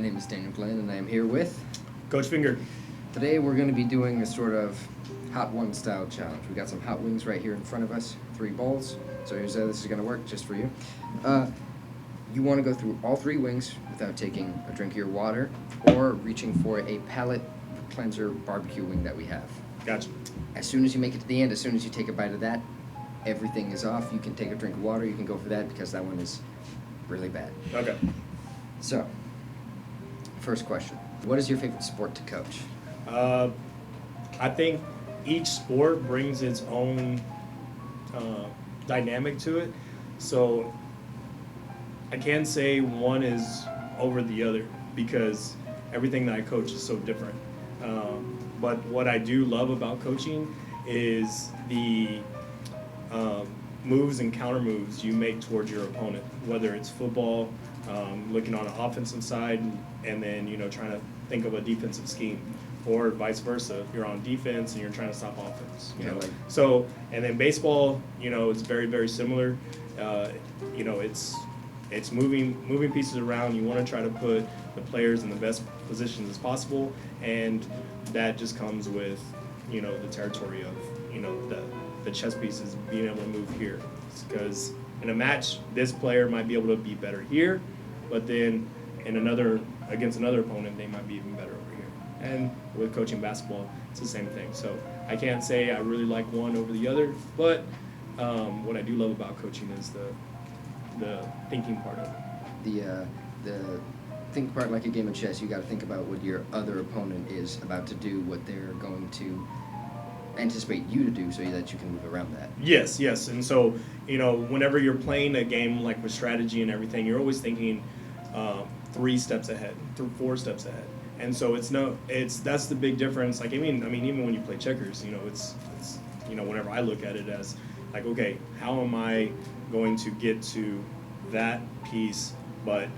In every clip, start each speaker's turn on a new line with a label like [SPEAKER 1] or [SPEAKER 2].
[SPEAKER 1] name is Daniel Glenn, and I am here with
[SPEAKER 2] Coach Finger.
[SPEAKER 1] Today we're going to be doing a sort of hot one style challenge. We got some hot wings right here in front of us, 3 bowls. So here's how this is going to work, just for you. You want to go through all 3 wings without taking a drink of your water or reaching for a palate cleanser barbecue wing that we have.
[SPEAKER 2] Gotcha.
[SPEAKER 1] As soon as you make it to the end, as soon as you take a bite of that, everything is off. You can take a drink of water. You can go for that because that one is really bad.
[SPEAKER 2] Okay.
[SPEAKER 1] So, first question. What is your favorite sport to coach?
[SPEAKER 2] I think each sport brings its own dynamic to it. So I can't say one is over the other because everything that I coach is so different. But what I do love about coaching is the moves and counter moves you make towards your opponent, whether it's football, looking on an offensive side, and then, trying to think of a defensive scheme, or vice versa. If you're on defense and you're trying to stop offense, So, and then baseball, it's very, very similar. It's moving pieces around. You want to try to put the players in the best positions as possible, and that just comes with, the territory of, the chess pieces being able to move here. Because in a match, this player might be able to be better here, but then against another opponent, they might be even better over here. And with coaching basketball, it's the same thing. So I can't say I really like one over the other, but what I do love about coaching is the thinking part of it.
[SPEAKER 1] The think part like a game of chess. You got to think about what your other opponent is about to do, what they're going to anticipate you to do, so that you can move around that.
[SPEAKER 2] Yes. And so, whenever you're playing a game like with strategy and everything, you're always thinking 3 steps ahead, 4 steps ahead. And so that's the big difference. Like, even when you play checkers, it's whenever I look at it as like, okay, how am I going to get to that piece, but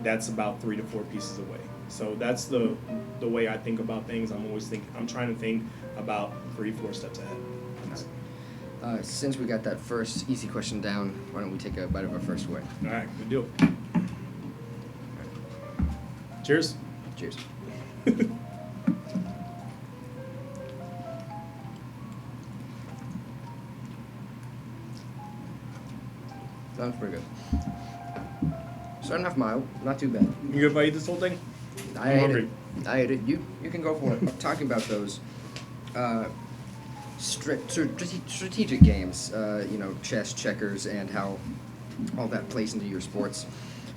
[SPEAKER 2] that's about 3 to 4 pieces away. So that's the way I think about things. I'm trying to think about 3-4 steps ahead.
[SPEAKER 1] Since we got that first easy question down, why don't we take a bite of our first wing?
[SPEAKER 2] All right, good deal. Cheers.
[SPEAKER 1] Cheers. Sounds pretty good. Starting off mild, not too bad.
[SPEAKER 2] You good if I eat this whole thing?
[SPEAKER 1] I ate it. You can go for it. I'm talking about those strategic games, chess, checkers, and how all that plays into your sports.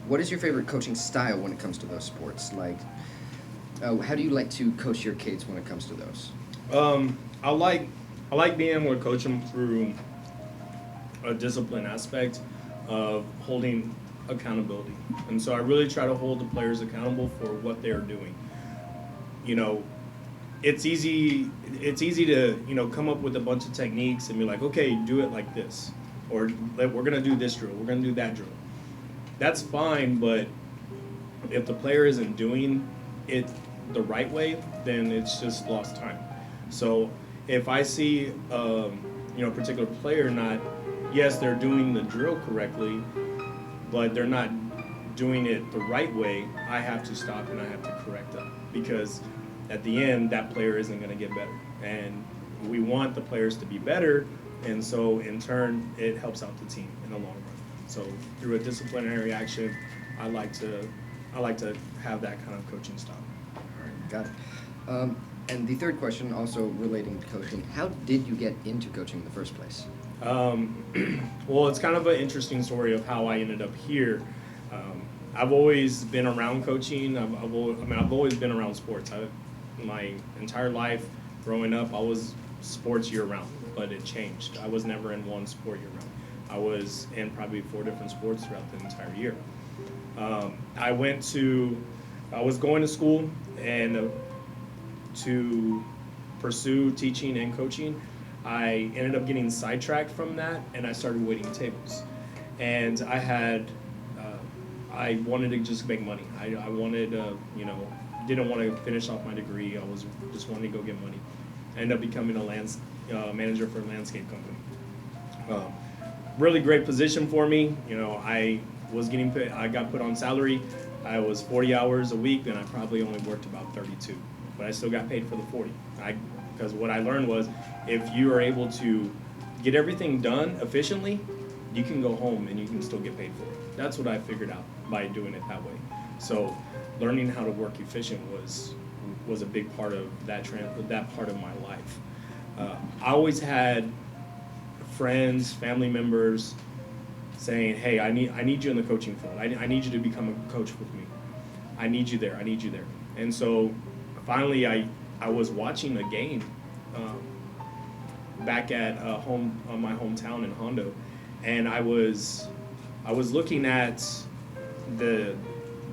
[SPEAKER 1] What is your favorite coaching style when it comes to those sports? Like, how do you like to coach your kids when it comes to those?
[SPEAKER 2] I like being able to coach them through a discipline aspect of holding accountability. And so I really try to hold the players accountable for what they are doing. It's easy to, come up with a bunch of techniques and be like, okay, do it like this. Or we're going to do this drill. We're going to do that drill. That's fine, but if the player isn't doing it the right way, then it's just lost time. So if I see, a particular player yes, they're doing the drill correctly, but they're not doing it the right way, I have to stop and I have to correct them, because at the end, that player isn't going to get better. And we want the players to be better, and so in turn, it helps out the team in the long run. So through a disciplinary action, I like to have that kind of coaching style.
[SPEAKER 1] All right, got it. And the third question, also relating to coaching, how did you get into coaching in the first place?
[SPEAKER 2] Well, it's kind of an interesting story of how I ended up here. I've always been around coaching. I've always been around sports. My entire life growing up, I was sports year-round, but it changed. I was never in one sport year-round. I was in probably 4 different sports throughout the entire year. I was going to school and to pursue teaching and coaching. I ended up getting sidetracked from that, and I started waiting tables. And I wanted to just make money. I wanted didn't want to finish off my degree. I was just wanting to go get money. I ended up becoming a manager for a landscape company. Really great position for me. I got put on salary, I was 40 hours a week, and I probably only worked about 32. But I still got paid for the 40. Because what I learned was if you are able to get everything done efficiently, you can go home and you can still get paid for it. That's what I figured out by doing it that way. So learning how to work efficient was a big part of that part of my life. I always had friends, family members saying, "Hey, I need you in the coaching field. I need you to become a coach with me. I need you there. I need you there." And so finally, I was watching a game back at my hometown in Hondo, and I was looking at the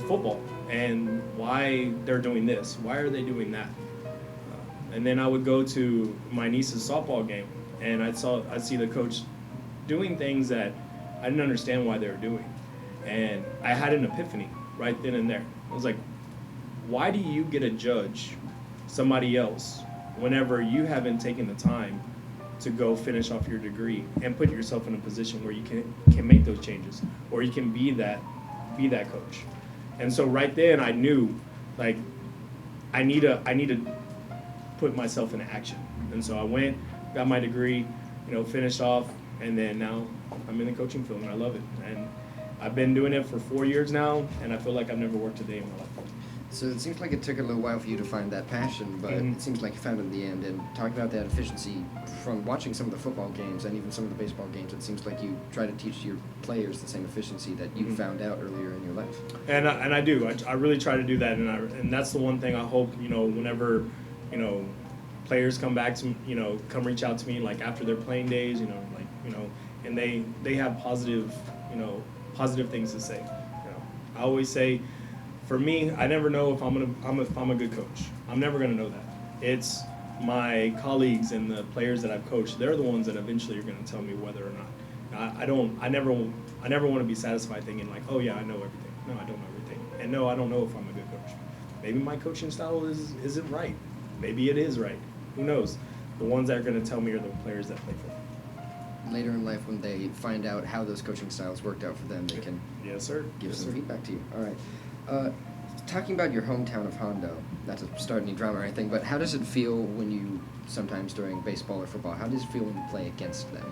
[SPEAKER 2] football and why they're doing this, why are they doing that, and then I would go to my niece's softball game, and I'd see the coach doing things that I didn't understand why they were doing, and I had an epiphany right then and there. I was like, why do you get to judge somebody else whenever you haven't taken the time to go finish off your degree and put yourself in a position where you can make those changes, or you can be that coach? And so right then I knew, like, I need to put myself into action. And so I went, got my degree, finished off, and then now I'm in the coaching field and I love it. And I've been doing it for 4 years now, and I feel like I've never worked a day in my life.
[SPEAKER 1] So it seems like it took a little while for you to find that passion, but it seems like you found it in the end. And talking about that efficiency, from watching some of the football games and even some of the baseball games, it seems like you try to teach your players the same efficiency that you found out earlier in your life. And
[SPEAKER 2] I do. I really try to do that, and that's the one thing I hope, whenever, players come back to, come reach out to me, like after their playing days, and they have positive things to say. I always say, for me, I never know if I'm a good coach. I'm never gonna know that. It's my colleagues and the players that I've coached. They're the ones that eventually are gonna tell me whether or not. I never want to be satisfied thinking like, oh yeah, I know everything. No, I don't know everything. And no, I don't know if I'm a good coach. Maybe my coaching style isn't right. Maybe it is right. Who knows? The ones that are gonna tell me are the players that play for me.
[SPEAKER 1] Later in life, when they find out how those coaching styles worked out for them, they can give some feedback to you. All right. Talking about your hometown of Hondo, not to start any drama or anything, but how does it feel when you, sometimes during baseball or football, how does it feel when you play against them?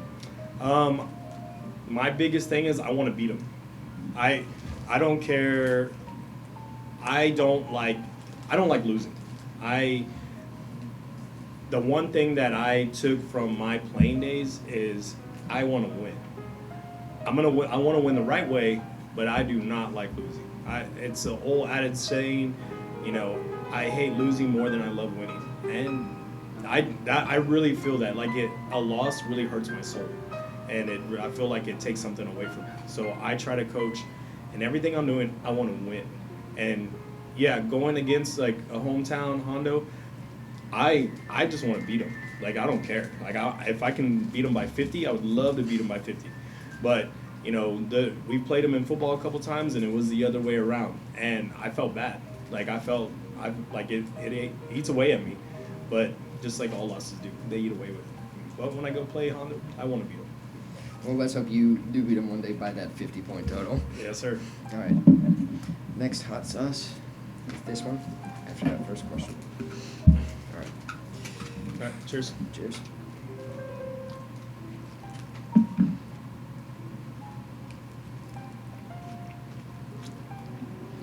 [SPEAKER 2] My biggest thing is I want to beat them. I don't care. I don't like losing. The one thing that I took from my playing days is I want to win. I want to win the right way, but I do not like losing. It's an old added saying, I hate losing more than I love winning, and I really feel that a loss really hurts my soul, and I feel like it takes something away from me. So I try to coach, and everything I'm doing, I want to win, and yeah, going against like a hometown Hondo, I just want to beat them. I don't care. If I can beat them by 50, I would love to beat them by 50, but. We played them in football a couple times, and it was the other way around, and I felt bad. It eats away at me, but just like all losses do, they eat away with it. But when I go play Honda, I want to beat them.
[SPEAKER 1] Well, let's hope you do beat them one day by that 50-point total.
[SPEAKER 2] Yes, sir.
[SPEAKER 1] All right. Next hot sauce. This one after that first question. All right.
[SPEAKER 2] Cheers.
[SPEAKER 1] Cheers.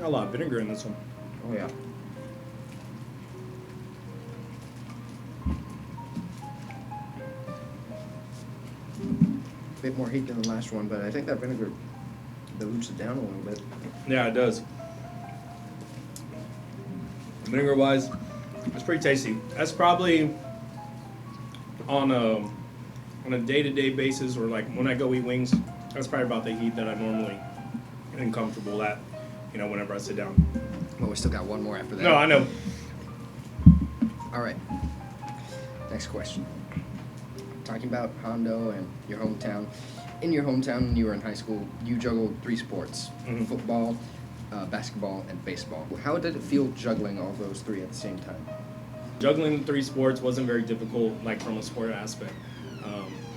[SPEAKER 2] A lot of vinegar in this one.
[SPEAKER 1] Oh yeah. A bit more heat than the last one, but I think that vinegar dilutes it down a little bit.
[SPEAKER 2] Yeah, it does. Vinegar-wise, it's pretty tasty. That's probably on a day-to-day basis, or like when I go eat wings, that's probably about the heat that I normally am comfortable at. Whenever I sit down.
[SPEAKER 1] Well, we still got one more after that.
[SPEAKER 2] No, I know.
[SPEAKER 1] All right. Next question. Talking about Hondo and your hometown. In your hometown, when you were in high school, you juggled 3 sports. Football, basketball, and baseball. How did it feel juggling all those 3 at the same time?
[SPEAKER 2] Juggling 3 sports wasn't very difficult, from a sport aspect.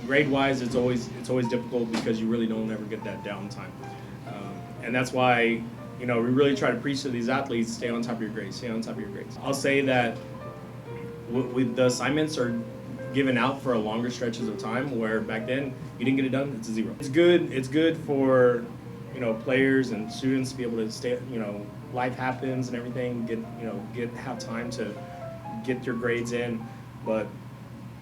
[SPEAKER 2] Grade-wise, it's always difficult because you really don't ever get that downtime. And that's why we really try to preach to these athletes, stay on top of your grades, stay on top of your grades. I'll say that with the assignments are given out for a longer stretches of time, where back then you didn't get it done, it's a 0. It's good for, players and students to be able to stay, life happens and everything, have time to get your grades in. But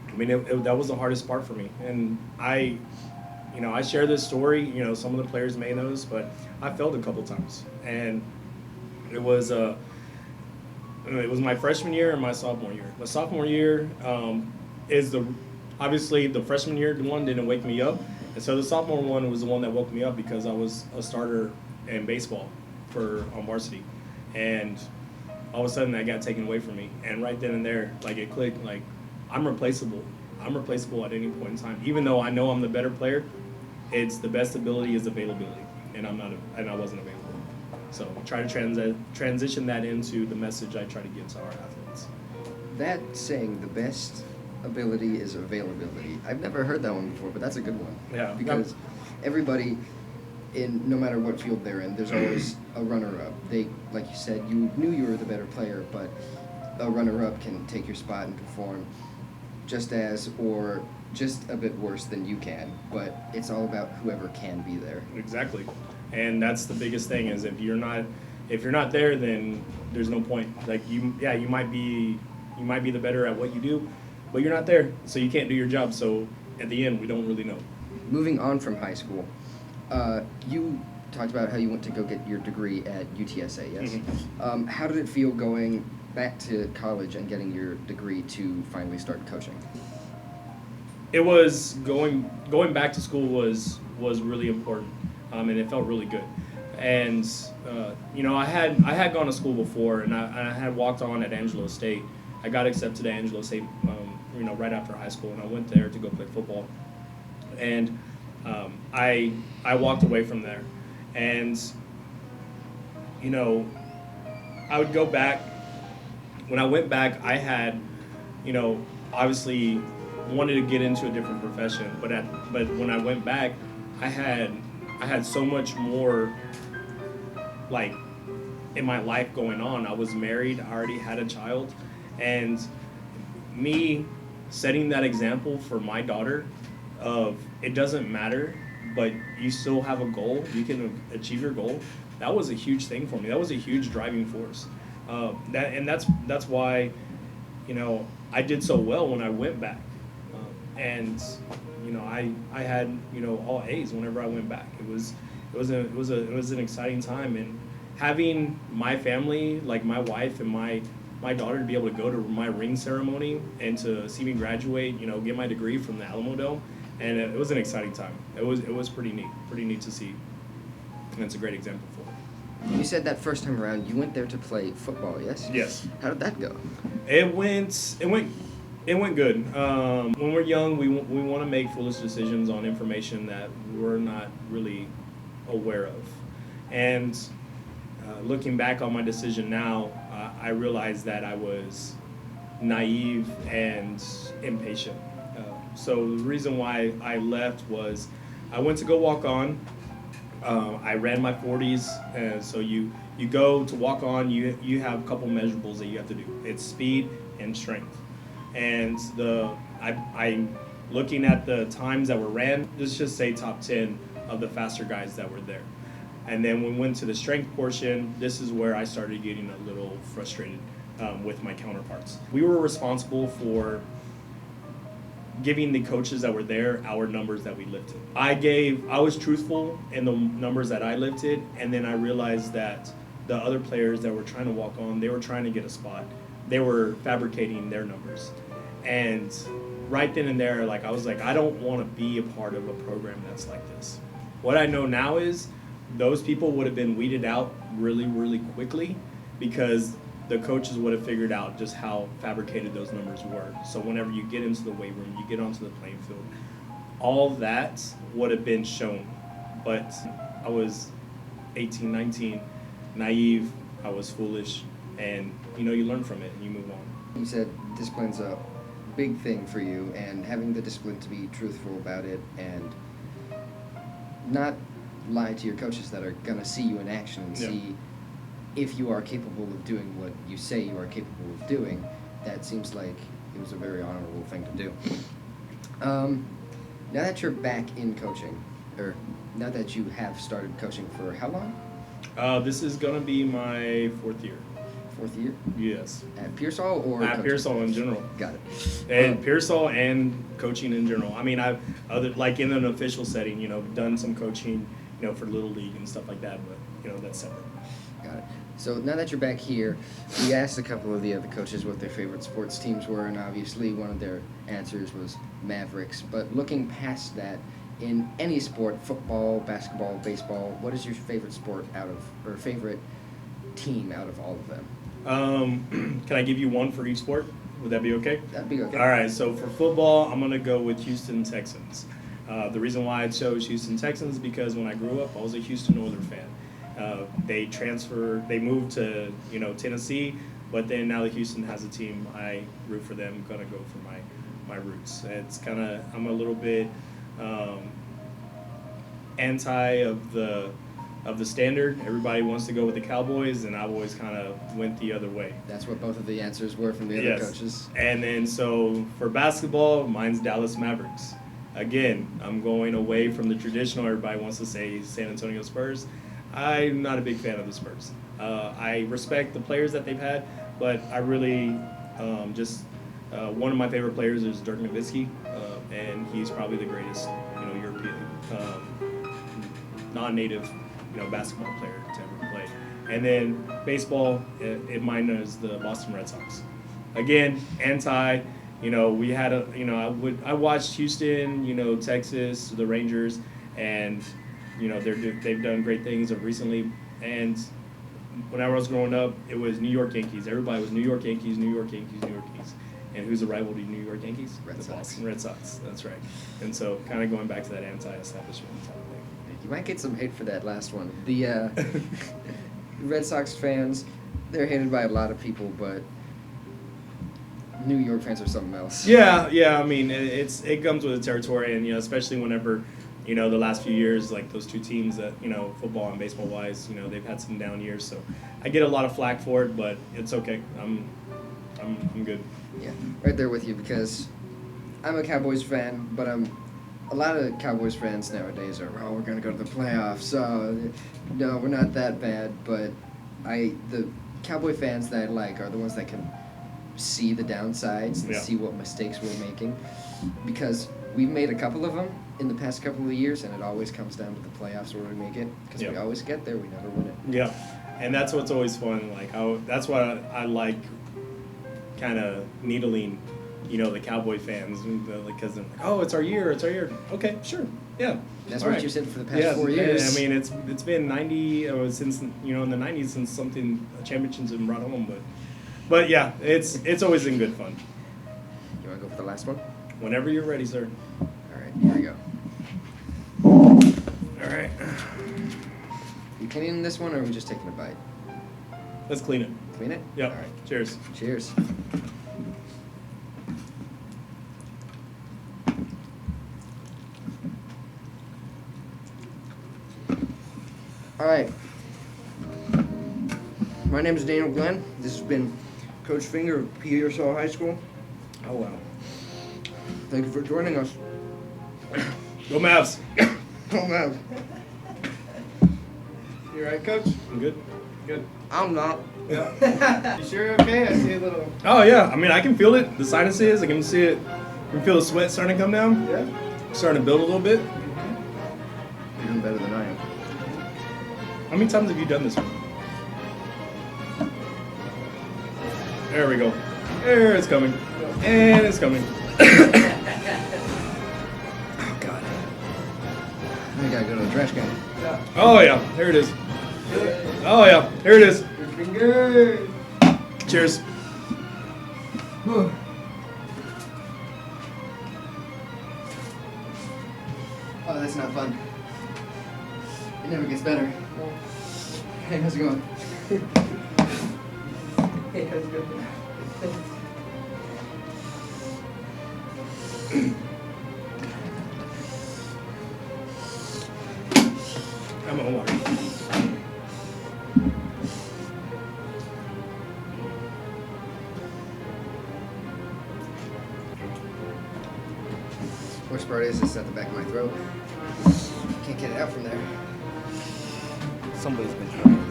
[SPEAKER 2] I mean, that was the hardest part for me. And I share this story, some of the players may know this, but I failed a couple times. And it was my freshman year and my sophomore year. The sophomore year is obviously the freshman year one didn't wake me up. And so the sophomore one was the one that woke me up, because I was a starter in baseball on varsity. And all of a sudden that got taken away from me. And right then and there, like, it clicked, like, I'm replaceable. I'm replaceable at any point in time. Even though I know I'm the better player, it's the best ability is availability. And I wasn't available. So try to transition that into the message I try to give to our athletes.
[SPEAKER 1] That saying, the best ability is availability. I've never heard that one before, but that's a good one.
[SPEAKER 2] Yeah.
[SPEAKER 1] Because everybody, no matter what field they're in, there's always a runner-up. They, like you said, you knew you were the better player, but a runner-up can take your spot and perform just as, or just a bit worse than you can. But it's all about whoever can be there.
[SPEAKER 2] Exactly. And that's the biggest thing, is if you're not there, then there's no point. Like, you might be the better at what you do, but you're not there, so you can't do your job. So at the end, we don't really know.
[SPEAKER 1] Moving on from high school, you talked about how you went to go get your degree at UTSA, yes?
[SPEAKER 2] Mm-hmm.
[SPEAKER 1] How did it feel going back to college and getting your degree to finally start coaching?
[SPEAKER 2] It was going back to school was really important, and it felt really good. And I had gone to school before, and I had walked on at Angelo State. I got accepted at Angelo State, right after high school, and I went there to go play football. And I walked away from there, and I would go back. When I went back, I had, obviously wanted to get into a different profession, but when I went back, I had so much more, like, in my life going on. I was married, I already had a child, and me setting that example for my daughter of, it doesn't matter, but you still have a goal, you can achieve your goal. That was a huge thing for me. That was a huge driving force. That's why, I did so well when I went back. I had, all A's whenever I went back. It was an exciting time, and having my family, like my wife and my daughter, to be able to go to my ring ceremony and to see me graduate, get my degree from the Alamo Dome, and it was an exciting time. It was pretty neat to see, and it's a great example for it.
[SPEAKER 1] You said that first time around you went there to play football, yes?
[SPEAKER 2] Yes.
[SPEAKER 1] How did that go?
[SPEAKER 2] It went good. When we're young, we want to make foolish decisions on information that we're not really aware of. And looking back on my decision now, I realized that I was naive and impatient. So the reason why I left was I went to go walk on. I ran my 40s, and so you go to walk on, you have a couple measurables that you have to do. It's speed and strength. And I looking at the times that were ran, let's just say top 10 of the faster guys that were there. And then when we went to the strength portion, this is where I started getting a little frustrated with my counterparts. We were responsible for giving the coaches that were there our numbers that we lifted. I was truthful in the numbers that I lifted, and then I realized that the other players that were trying to walk on, they were trying to get a spot. They were fabricating their numbers. And right then and there, I was like, I don't want to be a part of a program that's like this. What I know now is those people would have been weeded out really, really quickly, because the coaches would have figured out just how fabricated those numbers were. So whenever you get into the weight room, you get onto the playing field, all that would have been shown. But I was 18, 19, naive, I was foolish, and you learn from it and you move on.
[SPEAKER 1] You said discipline's a big thing for you, and having the discipline to be truthful about it and not lie to your coaches that are going to see you in action and see if you are capable of doing what you say you are capable of doing. That seems like it was a very honorable thing to do. Now that you're back in coaching, or now that you have started coaching for how long?
[SPEAKER 2] This is going to be my 4th year.
[SPEAKER 1] 4th year?
[SPEAKER 2] Yes.
[SPEAKER 1] At Pearsall or
[SPEAKER 2] At
[SPEAKER 1] coaching?
[SPEAKER 2] Pearsall in general.
[SPEAKER 1] Got it.
[SPEAKER 2] And Pearsall and coaching in general. I mean, I've like in an official setting, done some coaching, for Little League and stuff like that, but that's separate.
[SPEAKER 1] Got it. So now that you're back here, we asked a couple of the other coaches what their favorite sports teams were, and obviously one of their answers was Mavericks. But looking past that, in any sport, football, basketball, baseball, what is your favorite sport favorite team out of all of them?
[SPEAKER 2] Can I give you one for each sport? Would that be okay?
[SPEAKER 1] That'd be okay.
[SPEAKER 2] All right, so for football, I'm going to go with Houston Texans. The reason why I chose Houston Texans is because when I grew up, I was a Houston Oilers fan. They moved to, Tennessee, but then now that Houston has a team, I root for them. I'm going to go for my roots. It's kind of, I'm a little bit anti of the standard. Everybody wants to go with the Cowboys, and I've always kind of went the other way.
[SPEAKER 1] That's what both of the answers were from the other coaches.
[SPEAKER 2] And then so for basketball, mine's Dallas Mavericks. Again, I'm going away from the traditional. Everybody wants to say San Antonio Spurs. I'm not a big fan of the Spurs. I respect the players that they've had, but I really one of my favorite players is Dirk Nowitzki, and he's probably the greatest, European non-native, basketball player to ever play. And then baseball, mine is the Boston Red Sox. Again, anti. We had I watched Houston, Texas, the Rangers, and they've done great things recently. And when I was growing up, it was New York Yankees. Everybody was New York Yankees, New York Yankees, New York Yankees. And who's the rival to New York Yankees?
[SPEAKER 1] Red Sox.
[SPEAKER 2] Boston Red Sox. That's right. And so, kind of going back to that anti-establishment type of thing.
[SPEAKER 1] You might get some hate for that last one. The Red Sox fans, they're hated by a lot of people, but New York fans are something else.
[SPEAKER 2] Yeah. I mean, it comes with the territory, and especially whenever, the last few years, like those two teams that football and baseball wise, they've had some down years. So I get a lot of flack for it, but it's okay. I'm good.
[SPEAKER 1] Yeah, right there with you because I'm a Cowboys fan, but a lot of Cowboys fans nowadays are, we're going to go to the playoffs. So no, we're not that bad. But the Cowboy fans that I like are the ones that can see the downsides and see what mistakes we're making, because we've made a couple of them in the past couple of years, and it always comes down to the playoffs where we make it, because we always get there, we never win it.
[SPEAKER 2] Yeah, and that's what's always fun. Like that's why I like kind of needling, the Cowboy fans, because they're like, oh, it's our year. Okay, sure, yeah.
[SPEAKER 1] That's what you said for the past 4 years.
[SPEAKER 2] I mean, it's been 90 since in the 90s since championships have been brought home, but yeah, it's always in good fun.
[SPEAKER 1] You want to go for the last one?
[SPEAKER 2] Whenever you're ready, sir.
[SPEAKER 1] All right, here we go.
[SPEAKER 2] All right.
[SPEAKER 1] You cleaning this one, or are we just taking a bite?
[SPEAKER 2] Let's clean it.
[SPEAKER 1] Clean it?
[SPEAKER 2] Yeah.
[SPEAKER 1] All right.
[SPEAKER 2] Cheers.
[SPEAKER 1] Cheers. All right. My name is Daniel Glenn. This has been Coach Finger of Pearsall High School.
[SPEAKER 2] Oh, wow.
[SPEAKER 1] Thank you for joining us.
[SPEAKER 2] Go Mavs.
[SPEAKER 1] Go Mavs.
[SPEAKER 3] You all right, Coach?
[SPEAKER 2] I'm good.
[SPEAKER 3] Good.
[SPEAKER 1] I'm not.
[SPEAKER 3] Yeah. You sure you're okay? I see a little...
[SPEAKER 2] Oh, yeah. I mean, I can feel it. The sinuses. I can see it. I can feel the sweat starting to come down.
[SPEAKER 3] Yeah?
[SPEAKER 2] Starting to build a little bit.
[SPEAKER 1] You're doing better than I am.
[SPEAKER 2] How many times have you done this one? There we go. There it's coming. And it's coming.
[SPEAKER 1] Oh, God. I gotta go to the trash can.
[SPEAKER 3] Yeah.
[SPEAKER 2] Oh, yeah. There it is.
[SPEAKER 3] Good.
[SPEAKER 2] Oh, yeah. Here it is.
[SPEAKER 3] Your finger.
[SPEAKER 2] Cheers.
[SPEAKER 1] Oh, that's not fun. It never gets better. Hey, how's it going?
[SPEAKER 3] Hey, how's it going?
[SPEAKER 1] Worst part is it's at the back of my throat. Can't get it out from there.
[SPEAKER 4] Somebody's been trying.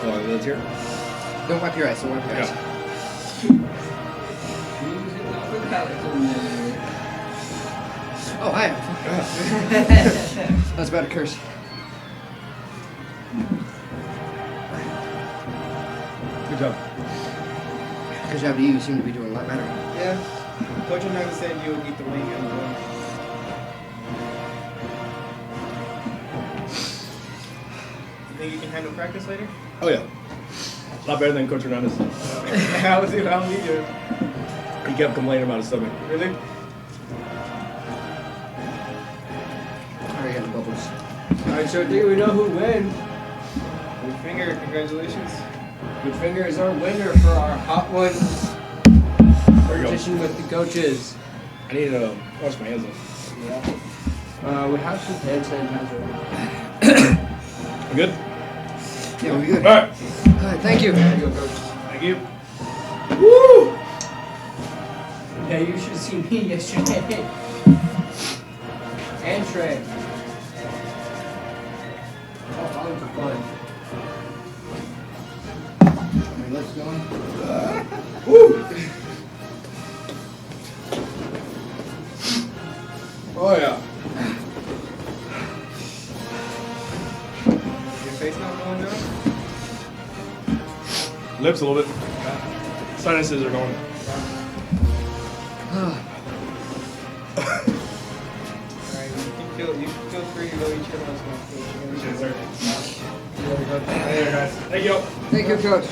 [SPEAKER 2] Oh, that's here?
[SPEAKER 1] Don't wipe your eyes. Don't wipe your eyes. Oh, hi. That's about a curse.
[SPEAKER 2] Good job.
[SPEAKER 1] Good job to you. You seem to be doing a lot better.
[SPEAKER 3] Yeah. Coach Hernandez said you would eat the wing and the wing. You think you can handle practice later?
[SPEAKER 2] Oh, yeah. A lot better than Coach Hernandez.
[SPEAKER 3] How was he doing?
[SPEAKER 2] He kept complaining about his stomach.
[SPEAKER 3] Really?
[SPEAKER 1] Already got the bubbles.
[SPEAKER 5] Alright, so I think we know who wins.
[SPEAKER 3] Good finger, congratulations.
[SPEAKER 5] Good Finger is our winner for our Hot Ones
[SPEAKER 2] There you go.
[SPEAKER 5] competition with the coaches.
[SPEAKER 2] I need to wash my hands off.
[SPEAKER 5] Yeah. We have some hand sanitizer.
[SPEAKER 2] You good?
[SPEAKER 1] Yeah, we're good.
[SPEAKER 2] All right.
[SPEAKER 1] All right, thank you.
[SPEAKER 5] There you go, coach.
[SPEAKER 2] Thank you.
[SPEAKER 5] Woo! Yeah, you should have seen me yesterday. And Trey. Oh, that was fun. Let's go.
[SPEAKER 2] Woo! Oh, yeah.
[SPEAKER 3] Your face not going down?
[SPEAKER 2] Lips a little bit. Sinuses are going.
[SPEAKER 3] Alright, you can feel free to go eat your lunch now.
[SPEAKER 2] Appreciate it, sir.
[SPEAKER 3] Later, guys.
[SPEAKER 2] Thank you.
[SPEAKER 1] Thank you, Coach.